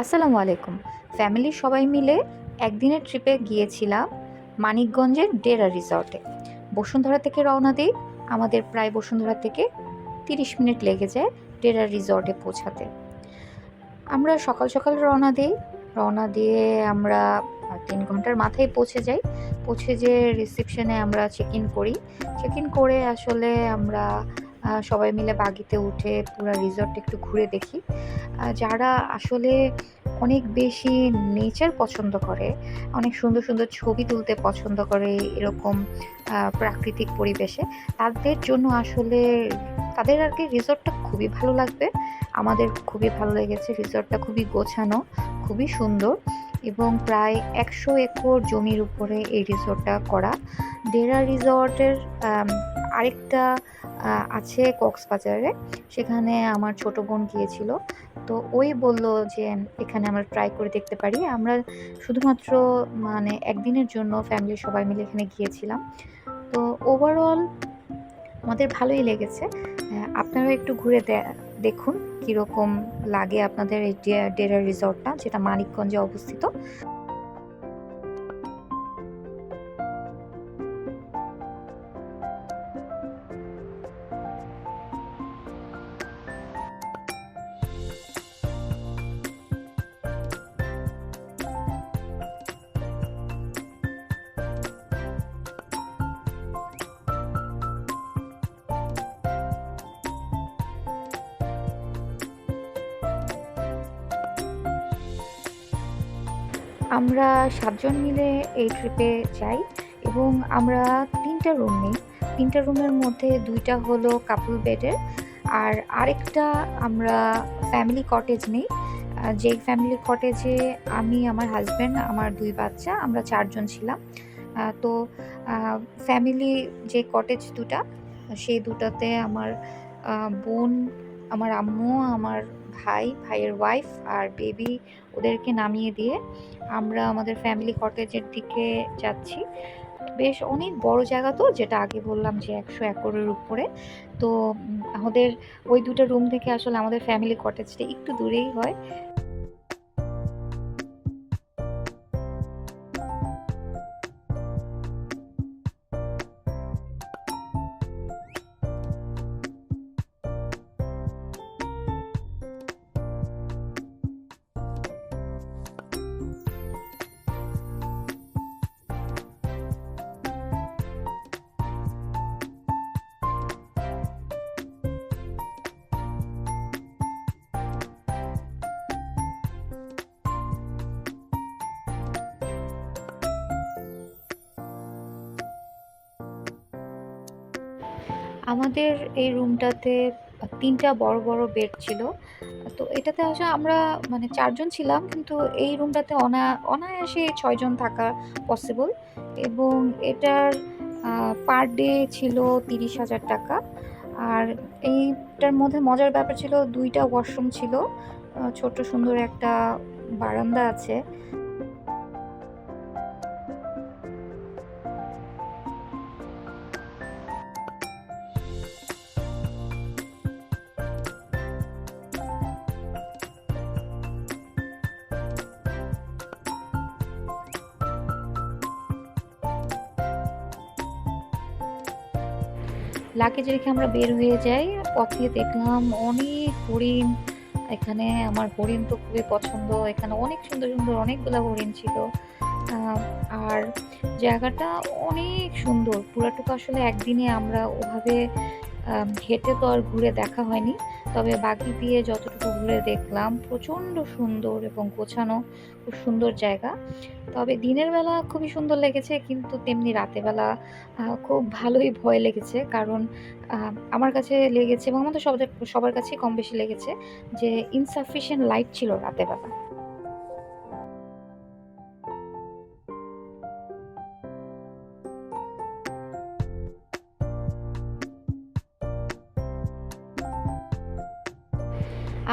আসসালামু আলাইকুম। ফ্যামিলির সবাই মিলে একদিনের ট্রিপে গিয়েছিলাম মানিকগঞ্জের ডেরা রিসর্টে। বসুন্ধরা থেকে রওনা দিই। আমাদের প্রায় বসুন্ধরা থেকে 30 মিনিট লেগে যায় ডেরা রিসর্টে পৌঁছাতে। আমরা সকাল সকাল রওনা দিই। রওনা দিয়ে আমরা 3 ঘন্টার মাথায় পৌঁছে যাই। পৌঁছে যেয়ে রিসেপশনে আমরা চেক ইন করি। চেক ইন করে আসলে আমরা সবাই মিলে বাগিতে উঠে পুরা রিসর্টটা একটু ঘুরে দেখি। যারা আসলে অনেক বেশি নেচার পছন্দ করে, অনেক সুন্দর সুন্দর ছবি তুলতে পছন্দ করে এরকম প্রাকৃতিক পরিবেশে, তাদের জন্য আসলে তাদের আর কি রিসর্টটা খুবই ভালো লাগবে। আমাদের খুবই ভালো লেগেছে। রিসর্টটা খুবই গোছানো, খুবই সুন্দর এবং প্রায় 100 একর জমির উপরে এই রিসর্টটা করা। ডেরা রিসর্টের আরেকটা আছে কক্সবাজারে। সেখানে আমার ছোট বোন গিয়েছিল। তো ওই বলল যে এখানে আমরা ট্রাই করে দেখতে পারি। আমরা শুধুমাত্র মানে একদিনের জন্য ফ্যামিলির সবাই মিলে এখানে গিয়েছিলাম। তো ওভারঅল আমাদের ভালোই লেগেছে। আপনারাও একটু ঘুরে দেখুন কীরকম লাগে আপনাদের এই ডেরা রিসর্টটা, যেটা মানিকগঞ্জে অবস্থিত। আমরা 7 জন মিলে এই ট্রিপে যাই এবং আমরা 3টা রুম নিই। 3টা রুমের মধ্যে 2টা হলো কাপল বেডের, আর আরেকটা আমরা ফ্যামিলি কটেজ নিই। যেই ফ্যামিলি কটেজে আমি, আমার হাজব্যান্ড, আমার 2 বাচ্চা, আমরা 4 জন ছিলাম। তো ফ্যামিলি যে কটেজ দুটা, সেই দুটাতে আমার বোন, আমার আম্মু, আমার ভাই, ভাইয়ের ওয়াইফ আর বেবি, ওদেরকে নামিয়ে দিয়ে আমরা আমাদের ফ্যামিলি কটেজের দিকে যাচ্ছি। বেশ অনেক বড় জায়গা, তো যেটা আগে বললাম যে 100 একরের উপরে। তো আমাদের ওই 2টা রুম থেকে আসলে আমাদের ফ্যামিলি কটেজটা একটু দূরেই হয়। আমাদের এই রুমটাতে 3টা বড় বড় বেড ছিল। তো এটাতে আসলে আমরা মানে 4 জন ছিলাম, কিন্তু এই রুমটাতে অনায়াসে 6 জন থাকা পসিবল। এবং এটার পার ডে ছিল 30,000 টাকা। আর এইটার মধ্যে মজার ব্যাপার ছিল, 2টা ওয়াশরুম ছিল, ছোট্ট সুন্দর একটা বারান্দা আছে। লাগেজ রেখে আমরা বের হয়ে যাই। পথে দেখলাম অনেক হরিণ। এখানে আমার হরিণ তো খুবই পছন্দ। এখানে অনেক সুন্দর সুন্দর অনেকগুলা হরিণ ছিল। আহ, আর জায়গাটা অনেক সুন্দর। পুরাটুকু আসলে একদিনে আমরা ওভাবে হেঁটে তো আর ঘুরে দেখা হয়নি। তবে বাকি দিয়ে যতটুকু ঘুরে দেখলাম, প্রচণ্ড সুন্দর এবং গোছানো, খুব সুন্দর জায়গা। তবে দিনের বেলা খুবই সুন্দর লেগেছে, কিন্তু তেমনি রাতের বেলা খুব ভালোই ভয় লেগেছে। কারণ আমার কাছে লেগেছে এবং আমাদের সবার কাছেই কম বেশি লেগেছে যে ইনসাফিসিয়েন্ট লাইট ছিল রাতের বেলা।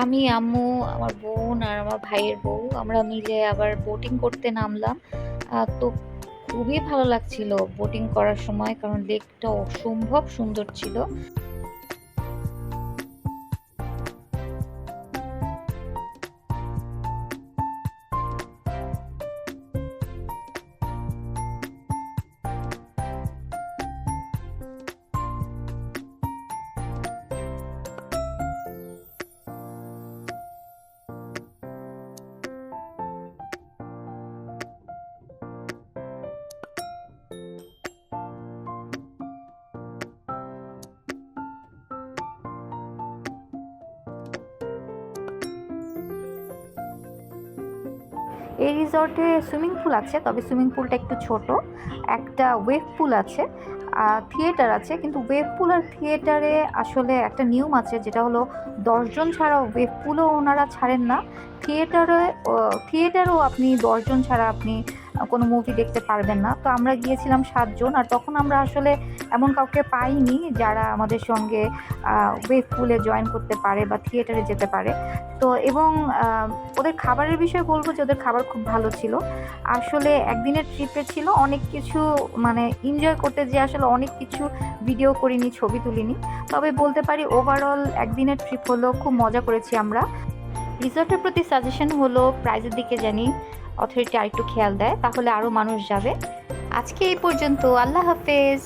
আমি, আম্মু, আমার বোন আর আমার ভাইয়ের বউ আমরা মিলে আবার বোটিং করতে নামলাম। তো খুবই ভালো লাগছিল বোটিং করার সময়, কারণ লেকটা অসম্ভব সুন্দর ছিল। এই রিসর্টে সুইমিং পুল আছে, তবে সুইমিং পুলটা একটু ছোট। একটা ওয়েভ পুল আছে, থিয়েটার আছে, কিন্তু ওয়েভ পুল আর থিয়েটারে আসলে একটা নিয়ম আছে, যেটা হলো 10 জন ছাড়া ওয়েভ পুলও ওনারা ছাড়েন না। থিয়েটারও আপনি 10 জন ছাড়া আপনি কোনো মুভি দেখতে পারবেন না। তো আমরা গিয়েছিলাম 7 জন, আর তখন আমরা আসলে এমন কাউকে পাইনি যারা আমাদের সঙ্গে ওয়েভ পুলে জয়েন করতে পারে বা থিয়েটারে যেতে পারে। তো এবং ওদের খাবারের বিষয়ে বলবো যে ওদের খাবার খুব ভালো ছিল। আসলে একদিনের ট্রিপে ছিল, অনেক কিছু মানে এনজয় করতে যে আসলে অনেক কিছু ভিডিও করিনি, ছবি তুলিনি। তবে বলতে পারি ওভারঅল একদিনের ট্রিপ হলো, খুব মজা করেছি আমরা। রিসর্টের প্রতি সাজেশন হলো প্রাইজের দিকে জানি অথরিটি আরেকটু খেয়াল দেয়, তাহলে আরও মানুষ যাবে। আজকে এই পর্যন্ত, আল্লাহ হাফেজ।